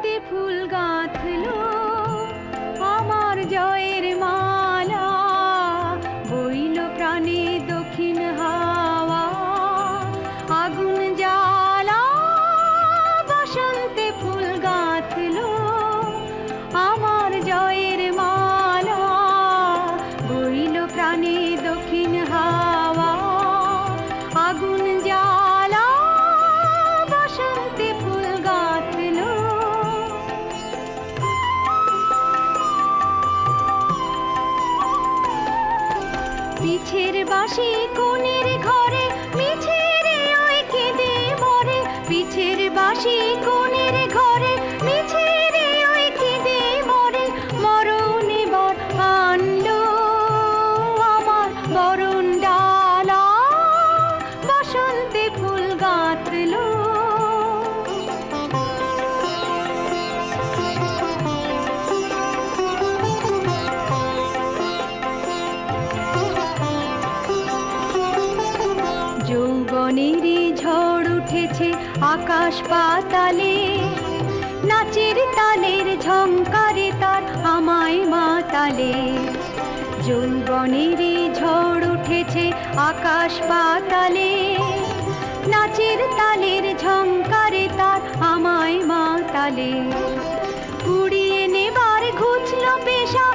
বসন্তে ফুল গাঁথলো আমার জয়ের মালা, বইল প্রাণে দক্ষিণ হাওয়া আগুন জ্বালা। বসন্তে ফুল গাঁথলো আমার জয়ের মালা, বইল প্রাণে দক্ষিণ হাওয়া আগুন জ্বালা। বসন্তে ফুল গাঁথলো। পিছের বাঁশি কোণের ঘরে মিছে রে ওই কেঁদে মরে, পিছের বাঁশি কোণের ঘরে মিছে রে ওই কেঁদে মরে। মরণ এবার আনলো আমার বরণ ডালা, বসন্তে ফুল গাঁথলো। যৌবনেরই ঝড় উঠেছে আকাশ পাতালে, নাচের তালের ঝংকারে তার আমায় মাতালে। যৌবনেরই ঝড় উঠেছে আকাশ পাতালে, নাচের তালের ঝংকারে তার আমায় মাতালে। কুড়িয়ে নেবার ঘুচল পেশা